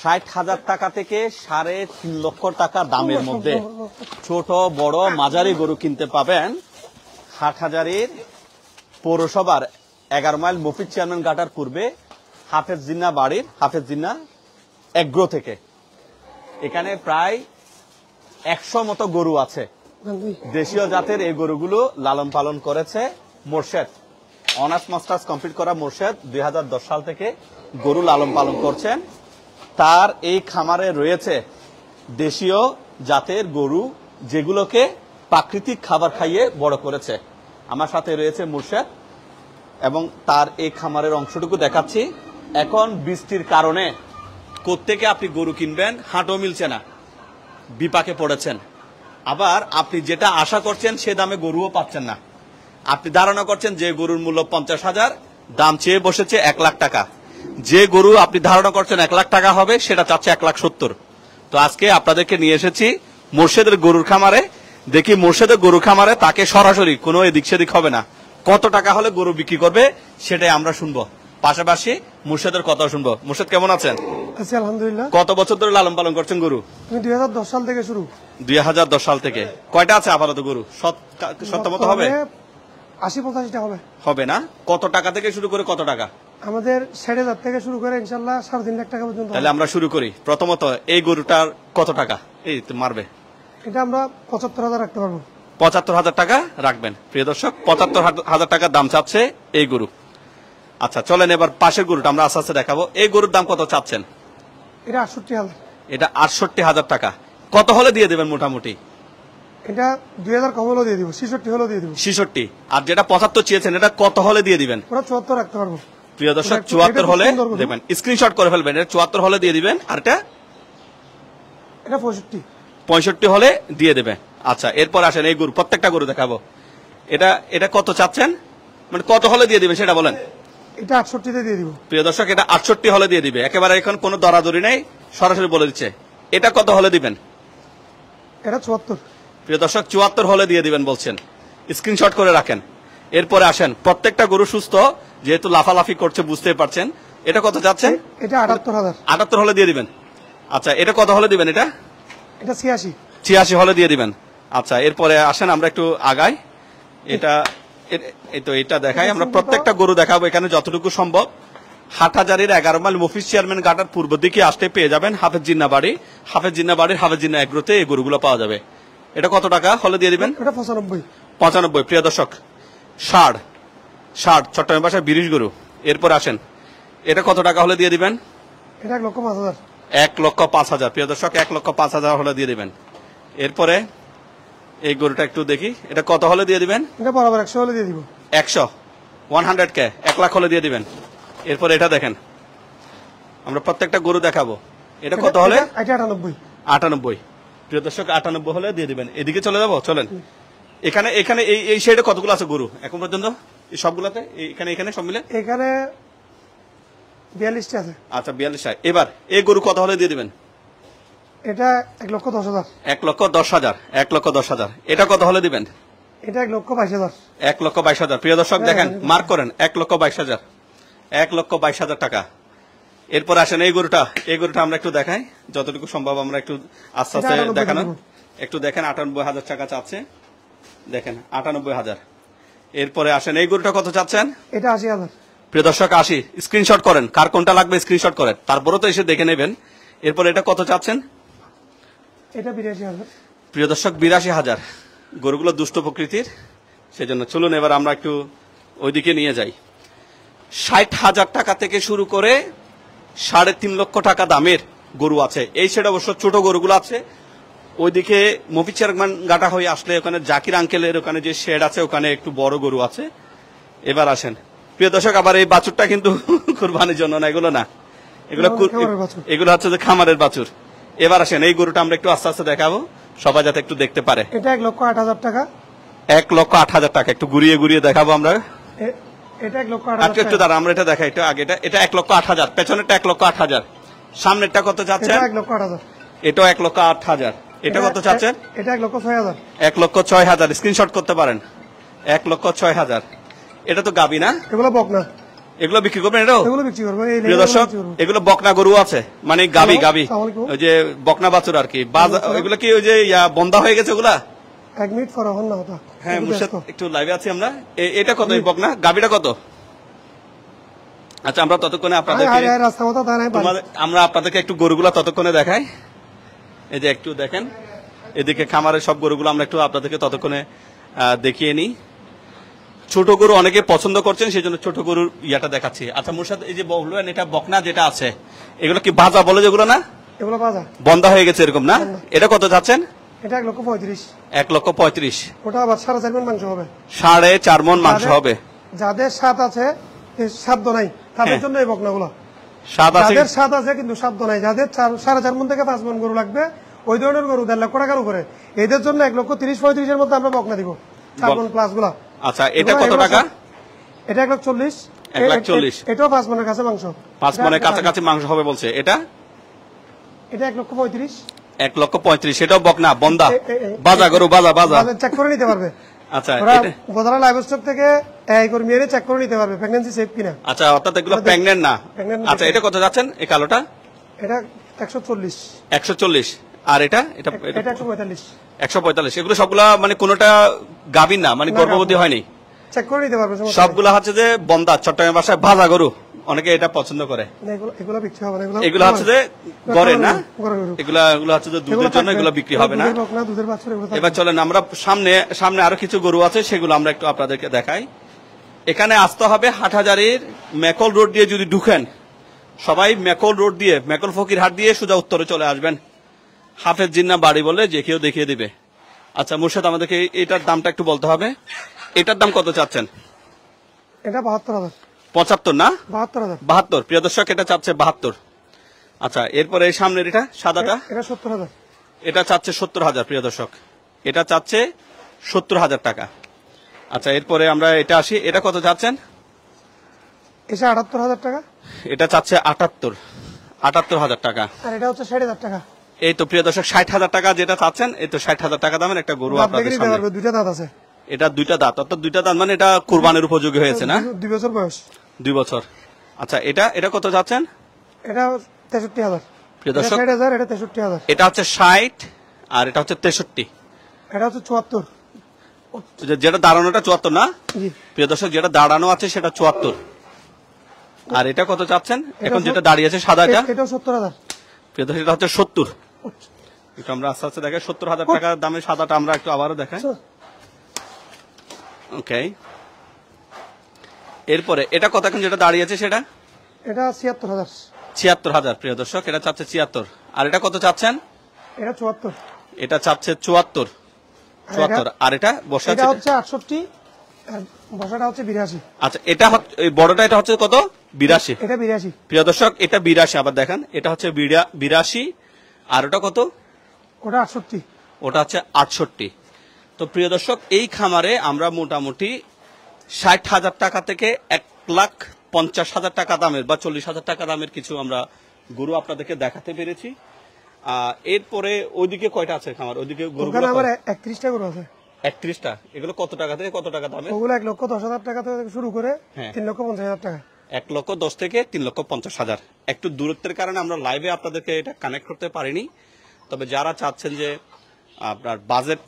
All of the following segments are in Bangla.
60,000 টাকা থেকে 3.5 লক্ষ টাকা দামের মধ্যে ছোট বড় মাঝারি গরু কিনতে পাবেন হাটহাজারীর পৌরসভার 11 মাইল মফিজ চেয়ারম্যান ঘাটার পূর্বে হাফেজ জিন্নাহ বাড়ির হাফেজ জিন্নাহ এগ্রো থেকে। এখানে প্রায় 100 মতো গরু আছে। দেশীয় জাতের এই গরুগুলো লালন পালন করেছে মোর্শেদ। অনার্স মাস্টার্স কমপ্লিট করা মোর্শেদ 2010 সাল থেকে গরু লালন পালন করছেন। তার এই খামারে রয়েছে দেশীয় জাতের গরু, যেগুলোকে প্রাকৃতিক খাবার খাইয়ে বড় করেছে। আমার সাথে রয়েছে মোর্শেদ এবং তার এই খামারের অংশটুকু দেখাচ্ছি। এখন বৃষ্টির কারণে কোত্থেকে আপনি গরু কিনবেন হাটও মিলছে না, বিপাকে পড়েছেন। আবার আপনি যেটা আশা করছেন সে দামে গরুও পাচ্ছেন না। আপনি ধারণা করছেন যে গরুর মূল্য 50,000, দাম চেয়ে বসেছে 1 লাখ টাকা। যে গরু আপনি ধারণা করছেন 1 লাখ টাকা হবে সেটা চাচ্ছে 1,70,000। তো আজকে আপনাদেরকে নিয়ে এসেছি মোর্শেদের গরুর খামারে। দেখি মোর্শেদের গরু খামারে তাকে সরাসরি কোনো এদিক সেদিক হবে না, কত টাকা হলে গরু বিক্রি করবে সেটাই আমরা শুনবো, পাশাপাশি মুর্শেদের কথা শুনবো। মুর্শেদ কেমন আছেন? আছি আলহামদুলিল্লাহ। কত বছর ধরে লালন পালন করছেন গরু? 2010 সাল থেকে শুরু। 2010 সাল থেকে। কয়টা আছে আপাতত গরু? সত্যমত হবে 80-85টা হবে। হবে না? কত টাকা থেকে শুরু করে কত টাকা? আমাদের 60,000 থেকে শুরু করে ইনশাআল্লাহ 3.5 লাখ টাকা পর্যন্ত। তাহলে আমরা শুরু করি। প্রথমত এই গরুটার কত টাকা এই মারবে? এটা আমরা 75,000 রাখতে পারবো। 75,000 টাকা রাখবেন। প্রিয় দর্শক, 75,000 টাকা দাম চাচ্ছে এই গরু। আচ্ছা চলেন এবার পাশের গরুটা আমরা আস্তে আস্তে দেখাবো। এই গরুর দাম কত চাচ্ছেন? এটা 68,000। এটা 68,000 টাকা। কত হলে দিয়ে দেবেন মোটামুটি? এটা 2,000 কম হলেও দিয়ে দিব, 66 হলেও দিয়ে দিব। 66। আর যেটা 75 চেয়েছেন এটা কত হলে দিয়ে দিবেন? পুরো 74 রাখতে পারবো। প্রিয় দর্শক, 74 হলে দেবেন। স্ক্রিনশট করে ফেলবেন। এটা 74 হলে দিয়ে দিবেন। আর এটা 65 হলে দিয়ে দেবে। আচ্ছা এরপর আসেন এই গরু, প্রত্যেকটা গরু দেখাবো। এটা কত চাচ্ছেন, মানে কত হলে দিয়ে দিবেন সেটা বলেন। এটা 68 তে দিয়ে দিব। প্রিয় দর্শক, এটা 68 হলে দিয়ে দিবে। একেবারে এখন কোনো দরাদরি নেই, সরাসরি বলে দিচ্ছে। এটা কত হলে দিবেন? এটা 74। প্রিয় দর্শক, 74 হলে দিয়ে দিবেন বলছেন। স্ক্রিনশট করে রাখেন। এরপরে আসেন, প্রত্যেকটা গরু সুস্থ, যেহেতু লাফালাফি করছে বুঝতেই পারছেন। এটা কত চাচ্ছেন? এটা 78,000। 78 হলে দিয়ে দিবেন। আচ্ছা এটা কত হলে দিবেন? এটা 86 হলে দিয়ে দিবেন। আচ্ছা এরপরে আসেন আমরা একটু আগাই। এটা দেখাই। আমরা প্রত্যেকটা গরু দেখাবো এখানে যতটুকু সম্ভব। হাটহাজারীর 11 মাইল মফিজ চেয়ারম্যান ঘাটার পূর্ব দিকে আসতে পেয়ে যাবেন হাফেজ জিন্নাহ বাড়ি। হাফেজ জিন্নাহ বাড়ির হাফেজ জিন্নাহ এগ্রোতে এই গরুগুলো পাওয়া যাবে। এটা কত টাকা হলে দিয়ে দিবেন? এটা 95। 95। প্রিয় দর্শক, 60 চট্টগ্রাম ভাষায় 20 গরু। এরপর আসেন, এটা কত টাকা হলে দিয়ে দিবেন? এটা 1,05,000। 1,05,000। প্রিয় দর্শক, 1,05,000 হলে দিয়ে দিবেন। এরপরে এই গরুটা একটু দেখি, এটা কত হলে দিয়ে দিবেন? এটা বরাবর 100 হলে দিয়ে দিব। 100 1 লাখ হলে দিয়ে দিবেন। এরপর এটা দেখেন, আমরা প্রত্যেকটা গরু দেখাবো। এটা কত হলে? এটা 98। 98। প্রিয় দর্শক, 98 হলে দিয়ে দিবেন। এদিকে চলে যাবো, চলেন। এখানে এই সাইডে কতগুলো আছে গরু এখন পর্যন্ত? এই সবগুলাতে এখানে সব মিলে এখানে 42টা আছে। আচ্ছা 42টা। এবার এই গরু কত হলে দিয়ে দিবেন? এটা 1,10,000। 1,10,000। 1,10,000। এটা কত হলে দিবেন? এটা 1,22,000। 1,22,000। প্রিয় দর্শক দেখেন, মার্ক করেন, 1,22,000। 1,22,000 টাকা। এরপর আসেন এই গরুটা আমরা একটু দেখাই যতটুকু সম্ভব। আমরা একটু আস্তে আস্তে দেখানো। একটু দেখেন, 98,000 টাকা চাচ্ছে। দেখেন 98,000। এরপরে আসেন এই গরুটা কত চাচ্ছেন? এটা 80,000। প্রিয় দর্শক 80। স্ক্রিনশট করেন, কার কোনটা লাগবে স্ক্রিনশট করেন, তারপরে তো এসে দেখে নেবেন। এরপর এটা কত চাচ্ছেন? এটা 82,000। প্রিয় দর্শক 82,000। গরুগুলো দুষ্ট প্রকৃতির, সেজন্য চলুন এবার আমরা একটু ওইদিকে নিয়ে যাই। 60,000 টাকা থেকে শুরু করে 3.5 লক্ষ টাকা দামের গরু আছে। এই সাইডে অবশ্য ছোট গরুগুলো আছে। ওইদিকে মফিজ চেয়ারম্যান ঘাটা হয়ে আসলে ওখানে জাকির আঙ্কেলের ওখানে যে শেড আছে ওখানে একটু বড় গরু আছে। এবার আসেন প্রিয় দর্শক, আবার এই বাছুরটা কিন্তু কুরবানির জন্য না, এগুলো না, এগুলো হচ্ছে যে খামারের বাছুর। এবার আসেন এই গরুটা আমরা একটু আস্তে আস্তে দেখাবো, সবাই যাতে একটু দেখতে পারে। এটা 1,08,000 টাকা। 1,08,000 টাকা। একটু ঘুরিয়ে দেখাবো আমরা। এটা 1,08,000। একটু দাঁড়া, আমরা এটা দেখাই একটু আগে। এটা 1,08,000। পেছনেরটা 1,08,000। সামনেরটা কত চাচ্ছেন? এটা 1,08,000। এটাও 1,08,000। এটা কত চাচ্ছেন? এটা 1,06,000। 1,06,000। স্ক্রিনশট করতে পারেন। 1,06,000। এটা তো গাবি না? এগুলো বকনা। এগুলো বিক্রি করবেন? এটাও এগুলো বিক্রি করবো। এই প্রিয় দর্শক, এগুলো বকনা গরু আছে, মানে গাবি গাবি, আসসালামু আলাইকুম। ওই যে বকনা বাছুর আর কি। এগুলো কি ওই যে বন্ধা হয়ে গেছে ওগুলা? 1 মিনিট পর হন না হতো। হ্যাঁ মুর্শেদ, একটু লাইভে আছি আমরা। এটা কত এই বকনা গাবিটা কত? আচ্ছা আমরা ততক্ষণে আপনাদেরকে রাস্তা মতো তা নাই আমরা আপনাদেরকে একটু গরুগুলা ততক্ষণে দেখাই। এই যে একটু দেখেন, এদিকে খামারের সব গরুগুলো আমরা একটু আপনাদেরকে ততক্ষণে দেখিয়ে নিই। ছোট গরু অনেকে পছন্দ করছেন, সেই জন্য ছোট গরুর ইয়াটা দেখাচ্ছি। আচ্ছা মুর্শেদ, এই যে বললেন এটা বকনা যেটা আছে, এগুলো কি বাজা বলে যেগুলো না? এগুলো বাজা বন্ধা হয়ে গেছে এরকম না? এটা কত যাচ্ছেন? এটা 1,35,000। 1,35,000। ওটা আবার 4.5 মণ মাংস হবে। 4.5 মণ মাংস হবে। যাদের স্বাদ আছে, সাধ্য নাই, তাদের জন্য এই বকনাগুলো। স্বাদ আছে, যাদের স্বাদ আছে কিন্তু সাধ্য নাই, যাদের 4.5 মণ থেকে 5 মণ গরু লাগবে, ওই ধরনের গরু 1.5 লক্ষ টাকার উপরে, এদের জন্য 1,30,000-35,000 এর মধ্যে আমরা বকনা দিব, 4 মণ প্লাস গুলা। আচ্ছা এটা কত টাকা? এটা 1,40,000। 1,40,000। এটাও 5 মণের কাছে মাংস, 5 মণের কাছাকাছি মাংস হবে বলছে। এটা 1,35,000। 1,35,000। সেটাও বকনা বন্ধা বাজা গরু, বাজা বাজা চেক করে নিতে পারবে। আচ্ছা বোধারা লাইভ স্টক থেকে এই কর্মীরা চেক করে নিতে পারবে প্রেগন্যান্সি সেফ কিনা। আচ্ছা অর্থাৎ এগুলো প্রেগন্যান্ট না। আচ্ছা এটা কত যাচ্ছেন এই কালোটা? এটা 140। 140। আর এটা? এটা 145। 145। এগুলো সবগুলা মানে কোনোটা গাভীর না, মানে গর্ভবতী হয়নি? চেক করে নিতে পারবে। সবগুলা হচ্ছে যে বন্ধা, চট্টগ্রামের ভাষায় ভাজা গরু, অনেকে এটা পছন্দ করে। এগুলো বিক্রি হবে না, এগুলো হচ্ছে যে গড়ে না, এগুলো হচ্ছে যে দুধের জন্য, এগুলো বিক্রি হবে না। এবার চলেন আমরা সামনে আরো কিছু গরু আছে, সেগুলো আমরা একটু আপনাদেরকে দেখাই। এখানে আসতে হবে হাটহাজারীর মেকল রোড দিয়ে। যদি ঢুকেন সবাই মেকল রোড দিয়ে, মেকল ফকির হাট দিয়ে সোজা উত্তরে চলে আসবেন। হাফেজ জিন্না বাড়ি বলে যে কেউ দেখিয়ে দিবে। আচ্ছা মুর্শেদ, আমাদেরকে এটার দামটা একটু বলতে হবে। এটার দাম কত চাচ্ছেন? এটা 72,000। 75 না? 72,000। 72। প্রিয় দর্শক, এটা চাচ্ছে 72। আচ্ছা এরপরে এই সামনের এটা সাদাটা, এটা 70,000। এটা চাচ্ছে 70,000। প্রিয় দর্শক, এটা চাচ্ছে 70,000 টাকা। আচ্ছা এরপরে আমরা এটা আসি, এটা কত চাচ্ছেন? এটা 78,000 টাকা। এটা চাচ্ছে 78,000 টাকা। আর এটা হচ্ছে 60,000 টাকা। এই তো প্রিয় দর্শক, 60,000 টাকা যেটা চাচ্ছেন, এই তো 60,000 টাকা দামের একটা গরু আপনাদের সামনে। দুইটা দাঁত আছে। এটা দুইটা দাঁত, অর্থাৎ দুইটা দাঁত মানে এটা কুরবানির উপযোগী হয়েছে না? 2 বছর বয়স। 2 বছর। আচ্ছা এটা কত চাচ্ছেন? এটা 63,000। প্রিয় দর্শক, 60,000, এটা 63,000। এটা হচ্ছে 60 আর এটা হচ্ছে 63। এটা হচ্ছে 74। যেটা দাঁড়ানোটা 74 না? জি। প্রিয় দর্শক, যেটা দাঁড়ানো আছে সেটা 74। আর এটা কত চাচ্ছেন এখন যেটা দাঁড়িয়ে আছে সাদাটা? এটাও 70,000। প্রিয় দর্শক, এটা হচ্ছে 70। একটু আমরা আস্তে আস্তে দেখাই। 70,000 টাকার দামের সাদাটা আমরা একটু আবারও দেখাই। ওকে, এরপরে এটা কত এখন যেটা দাঁড়িয়ে আছে সেটা? এটা 76,000। 76,000। প্রিয় দর্শক, এটা চাচ্ছে 76। আর এটা কত চাচ্ছেন? এটা 74। এটা চাচ্ছে 74। আর এটা বসা এটা হচ্ছে 68, আর বসাটা হচ্ছে 82। আচ্ছা এটা এই বড়টা এটা হচ্ছে কত? 82। এটা 82। প্রিয় দর্শক, এটা 82। আবার দেখেন, এটা হচ্ছে 82। আর ওটা কত? ওটা 68। ওটা হচ্ছে 68। তো প্রিয় দর্শক, এই খামারে আমরা মোটামুটি 60,000 টাকা থেকে 1,50,000 টাকা দামের বা 40,000 টাকা দামের কিছু আমরা গরু আপনাদেরকে দেখাতে পেরেছি। এরপরে ওইদিকে কয়টা আছে খামার? ওইদিকে গরুগুলো আমার 31টা গরু আছে। 31টা। এগুলো কত টাকা থেকে কত টাকা দামের? ওগুলো 1,10,000 টাকা থেকে শুরু করে 3,50,000 টাকা। 1,10,000 থেকে 3,50,000। একটু দূরত্বের কারণে আমরা লাইভে আপনাদেরকে এটা কানেক্ট করতে পারিনি। তবে যারা চাচ্ছেন যে আপনার বাজেট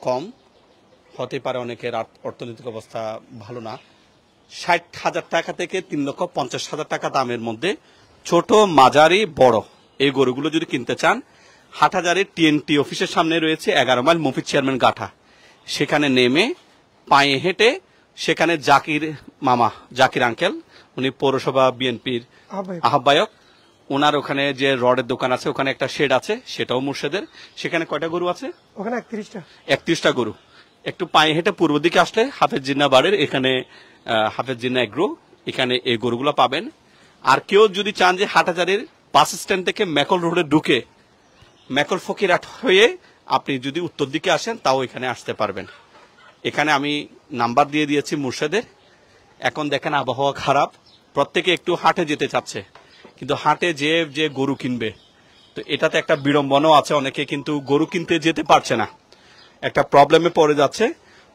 কম, হতে পারে অনেকের অর্থনৈতিক অবস্থা ভালো না, 60,000 টাকা থেকে 3,50,000 টাকা দামের মধ্যে ছোট মাঝারি বড় এই গরুগুলো যদি কিনতে চান, হাটহাজারীর TNT অফিসের সামনে রয়েছে 11 মাইল মফিজ চেয়ারম্যান গাঠা। সেখানে নেমে পায়ে হেঁটে সেখানে জাকির আঙ্কেল, উনি পৌরসভা বিএনপির আহ্বায়ক, ওনার ওখানে যে রডের দোকান আছে, ওখানে একটা শেড আছে, সেটাও মুর্শেদের। সেখানে কয়টা গরু আছে? ওখানে 31টা গরু। একটু পায়ে হেঁটে পূর্ব দিকে আসলে হাফেজ জিন্না বাড়ির এখানে হাফেজ জিন্না এগ্রো, এখানে এই গরুগুলো পাবেন। আর কেউ যদি চান যে হাটহাজারীর বাস স্ট্যান্ড থেকে মেকল রোডে ঢুকে মেকল ফকিরহাট হয়ে আপনি যদি উত্তর দিকে আসেন, তাও এখানে আসতে পারবেন। এখানে আমি নাম্বার দিয়ে দিয়েছি মুর্শেদের। এখন দেখেন আবহাওয়া খারাপ, প্রত্যেকে একটু হাটে যেতে চাচ্ছে, কিন্তু হাটে যে গরু কিনবে, তো এটাতে একটা বিড়ম্বনাও আছে। অনেকে কিন্তু গরু কিনতে যেতে পারছে না, একটা প্রবলেমে পড়ে যাচ্ছে।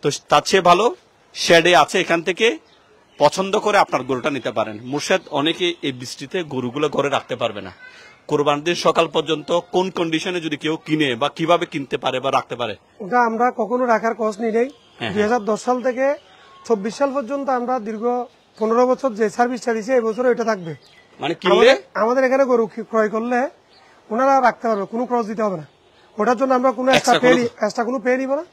তো তার চেয়ে ভালো শেডে আছে, এখান থেকে পছন্দ করে আপনার গরুটা নিতে পারেন। মুর্শেদ, অনেকে এই বৃষ্টিতে গরুগুলো ঘরে রাখতে পারবে না, কোরবানির দিন সকাল পর্যন্ত কোন কন্ডিশনে যদি কেউ কিনে বা কিভাবে কিনতে পারে বা রাখতে পারে? ওটা আমরা কখনো রাখার কষ্ট নিই নাই। 2010 সাল থেকে 24 সাল পর্যন্ত আমরা দীর্ঘ 15 বছর যে সার্ভিসটা দিয়েছি এই বছর এটা থাকবে। মানে কিনলে আমাদের এখানে গরু ক্রয় করলে ওনারা রাখতে পারবে, কোনো খরচ দিতে হবে না। ওটার জন্য আমরা কোনো এক্সট্রা কোনো পে নিব না।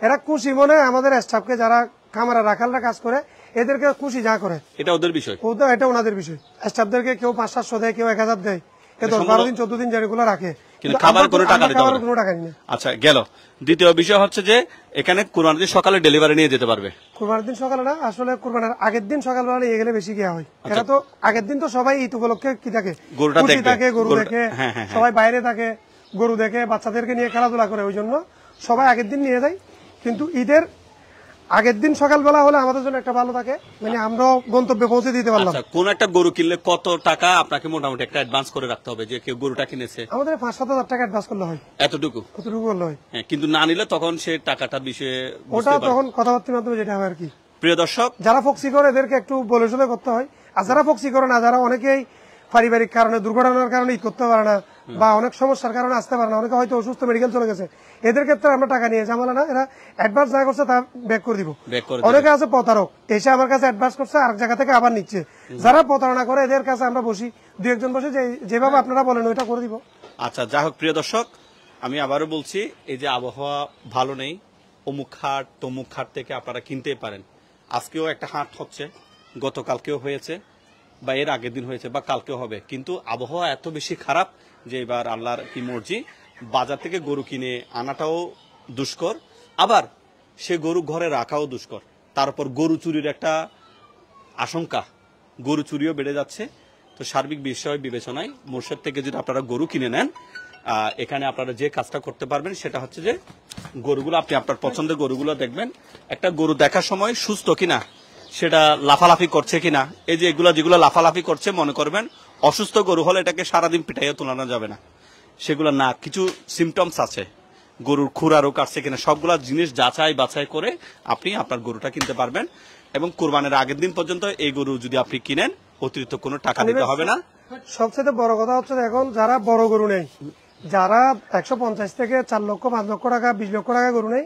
এরা খুশি মনে আমাদের স্টাফকে, যারা খামারে রাখালরা কাজ করে, এদেরকে খুশি যা করে এটা ওদের বিষয়, এটা ওনাদের বিষয়। স্টাফদেরকে কেউ 500-700 দেয়, কেউ 1000 দেয়, কেউ 10-12 দিন 14 দিন যেগুলো রাখে, কিন্তু খাবার কোনো টাকা দিতে হবে না। কোনো টাকা নিই না। আচ্ছা, গেল। দ্বিতীয় বিষয় হচ্ছে যে এখানে কুরবানির দিন সকালে ডেলিভারি নিয়ে যেতে পারবে। কুরবানির দিন সকালে না, আসলে কুরবানির আগের দিন সকালবেলা নিয়ে গেলে বেশি গিয়া হয়। এরা তো আগের দিন তো সবাই ঈদ উপলক্ষে কি থাকে, গরুটা দেখবে, গরু দেখে, সবাই বাইরে থাকে, গরু দেখে, বাচ্চাদেরকে নিয়ে খেলাধুলা করে, ওই জন্য সবাই আগের দিন নিয়ে যায়। কিন্তু ঈদের আগের দিন সকালবেলা হলে আমাদের জন্য একটা ভালো থাকে, মানে আমরা গন্তব্যে পৌঁছে দিতে পারলাম। কোন একটা গরু কিনলে কত টাকা আপনাকে মোটামুটি একটা অ্যাডভান্স করে রাখতে হবে, যে কেউ গরুটা কিনেছে? আমাদের 5-7 হাজার টাকা অ্যাডভান্স করলে হয়। এতটুকু করলে হয়। কিন্তু না নিলে তখন সে টাকাটার বিষয়ে ওটা তখন কথাবার্তার মাধ্যমে যেটা হয় আর কি। প্রিয় দর্শক, যারা ফক্সি করে এদেরকে একটু বলে শুনে করতে হয়, আর যারা ফক্সি করে না, যারা অনেকেই পারিবারিক কারণে, দুর্ঘটনার কারণে ঈদ করতে পারে না, বা অনেক সমস্যার কারণে আসতে পারে না, অনেকে হয়তো অসুস্থ, মেডিকেল চলে গেছে, এদের ক্ষেত্রে আমরা টাকা নিয়ে ঝামেলা না, এরা অ্যাডভান্স যা করছে তা ব্যাক করে দিব। অনেকে আছে প্রতারক, এসে আমার কাছে অ্যাডভান্স করছে, আরেক জায়গা থেকে আবার নিচ্ছে। যারা প্রতারণা করে এদের কাছে আমরা বসি, 2-1 বসে যেভাবে আপনারা বলেন ওইটা করে দিব। আচ্ছা, যা হোক প্রিয় দর্শক, আমি আবারও বলছি, এই যে আবহাওয়া ভালো নেই, অমুক হাট তমুক হাট থেকে আপনারা কিনতে পারেন। আজকেও একটা হাট হচ্ছে, গতকালকেও হয়েছে, বা এর আগের দিন হয়েছে, বা কালকেও হবে, কিন্তু আবহাওয়া এত বেশি খারাপ যে এবার আল্লাহর কি মর্জি, বাজার থেকে গরু কিনে আনাটাও দুষ্কর, আবার সে গরু ঘরে রাখাও দুষ্কর। তারপর গরু চুরির একটা আশঙ্কা, গরু চুরিও বেড়ে যাচ্ছে। তো সার্বিক বিষয় বিবেচনায় মোর্শেদ থেকে যদি আপনারা গরু কিনে নেন, এখানে আপনারা যে কাজটা করতে পারবেন সেটা হচ্ছে যে গরুগুলো আপনি আপনার পছন্দের গরুগুলো দেখবেন, একটা গরু দেখার সময় সুস্থ কিনা, সেটা লাফালাফি করছে কিনা। এই যে এগুলো যেগুলো লাফালাফি করছে, মনে করবেন অসুস্থ গরু হলে এটাকে সারাদিন পিটাইয়া তোলানো যাবে না, সেগুলো না, কিছু সিমটমস আছে, গরুর খুরা রোগ আসছে কিনা, সবগুলা জিনিস যাচাই বাছাই করে আপনি আপনার গরুটা কিনতে পারবেন। এবং কোরবানির আগের দিন পর্যন্ত এই গরু যদি আপনি কিনেন, অতিরিক্ত কোনো টাকা দিতে হবে না। সবচেয়ে বড় কথা হচ্ছে, এখন যারা বড় গরু নেই, যারা 150 থেকে 4 লক্ষ 5 লক্ষ টাকা 20 লক্ষ টাকা গরু নেই,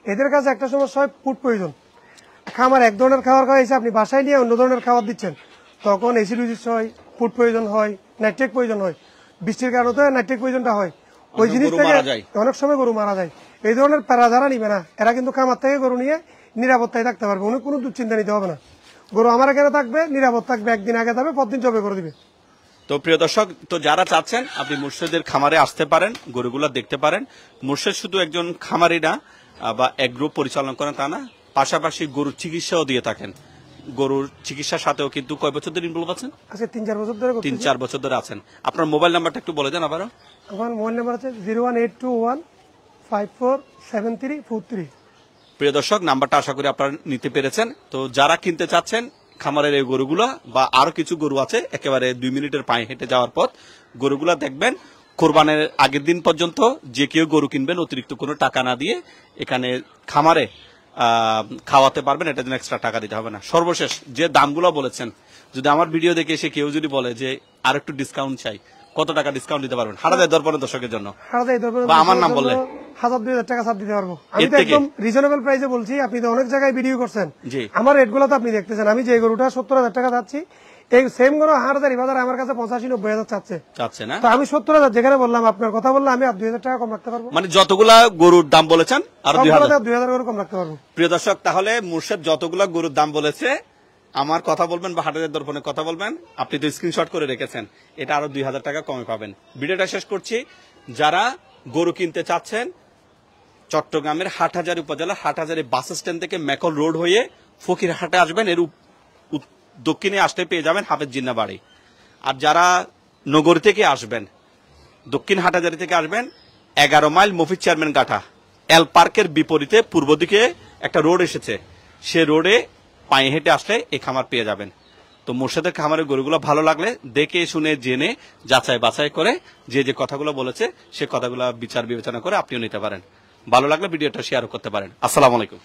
এদের কাছে একটা সমস্যা হয়, ফুড প্রয়োজন। খামার এক ধরনের খাবার খাওয়াইছে, আপনি বাসায় নিয়ে অন্য ধরনের খাবার দিচ্ছেন, তখন এসিডিটি হয়, ফুড প্রয়োজন হয়, নাইট্রিক প্রয়োজন হয়। বৃষ্টির কারণে তো নাইট্রিক প্রয়োজনটা হয়, ওই জিনিস থেকে অনেক সময় গরু মারা যায়। এই ধরনের প্যারা যারা নিবে না, এরা কিন্তু খামার থেকে গরু নিয়ে নিরাপত্তায় থাকতে পারবে, অনেক কোনো দুশ্চিন্তা নিতে হবে না। গরু আমার এখানে থাকবে, নিরাপদ থাকবে, একদিন আগে যাবে, পরদিন জবে করে দিবে। তো প্রিয় দর্শক, তো যারা চাচ্ছেন আপনি মুর্শেদের খামারে আসতে পারেন, গরুগুলা দেখতে পারেন। মুর্শেদ শুধু একজন খামারি না বা এক গ্রুপ পরিচালনা করেন তা না, পাশাপাশি গরুর চিকিৎসাও দিয়ে থাকেন। গরুর চিকিৎসার সাথেও কিন্তু কয় বছর ধরে ইনভলভ আছেন? আচ্ছা, 3-4 বছর ধরে। 3-4 বছর ধরে আছেন। আপনার মোবাইল নাম্বারটা একটু বলে দেন আবারও। আমার মোবাইল নাম্বার আছে 01821547343। প্রিয় দর্শক, নাম্বারটা আশা করি আপনারা নিতে পেরেছেন। তো যারা কিনতে চাচ্ছেন খামারের এই গরুগুলা, বা আরো কিছু গরু আছে একেবারে 2 মিনিটের পায়ে হেঁটে যাওয়ার পথ, গরুগুলা দেখবেন। কোরবানের আগের দিন পর্যন্ত যে কেউ গরু কিনবেন অতিরিক্ত কোনো টাকা না দিয়ে এখানে খামারে খাওয়াতে পারবেন, এটার জন্য এক্সট্রা টাকা দিতে হবে না। সর্বশেষ যে দামগুলো বলেছেন, যদি আমার ভিডিও দেখে এসে কেউ যদি বলে যে আর একটু ডিসকাউন্ট চাই, কত টাকা ডিসকাউন্ট দিতে পারবেন হাটাজারি দর্পণের দর্শকের জন্য? বা আমার নাম বললে 1000-2000 টাকা ছাড় দিতে পারবো। আমি তো একদম রিজনেবল প্রাইসে বলছি। আপনি তো অনেক জায়গায় ভিডিও করছেন, আমার রেটগুলো তো আপনি দেখতেছেন। আমি যে গরুটা 70,000 টাকা চাচ্ছি, এই সেম গরু হাটাজারি বাজারে আমার কাছে 85-90,000 চাচ্ছে না। তো আমি 70,000 যেখানে বললাম, আপনার কথা বললাম, আমি 2000 টাকা কম রাখতে পারবো। মানে যতগুলা গরুর দাম বলেছেন আর 2000 গরু কম রাখতে পারবো। প্রিয় দর্শক, তাহলে মুর্শেদ যতগুলা গরুর দাম বলেছে, আমার কথা বলবেন বা হাটাজারি দর্পণে কথা বলবেন, আপনি তো স্ক্রিনশট করে রেখেছেন, এটা আরো 2000 টাকা কমে পাবেন। ভিডিওটা শেষ করছি। যারা গরু কিনতে চাচ্ছেন, চট্টগ্রামের হাটহাজারী উপজেলা হাটহাজারী বাস স্ট্যান্ড থেকে মেকল রোড হয়ে ফকিরহাটে আসবেন, এর দক্ষিণে আসতে পেয়ে যাবেন হাফেজ জিন্না বাড়ি। আর যারা নগর থেকে আসবেন, দক্ষিণ হাটহাজারী থেকে আসবেন, 11 মাইল মফিজ চেয়ারম্যান গাঠা এল পার্কের বিপরীতে পূর্ব দিকে একটা রোড এসেছে, সে রোডে পায়ে হেঁটে আসলে এই খামার পেয়ে যাবেন। তো মোর্শেদের খামারের গরুগুলো ভালো লাগলে দেখে শুনে জেনে যাচাই বাছাই করে যে কথাগুলো বলেছে সে কথাগুলো বিচার বিবেচনা করে আপনিও নিতে পারেন। ভালো লাগলে ভিডিওটা শেয়ার করতে পারেন। আসসালামু আলাইকুম।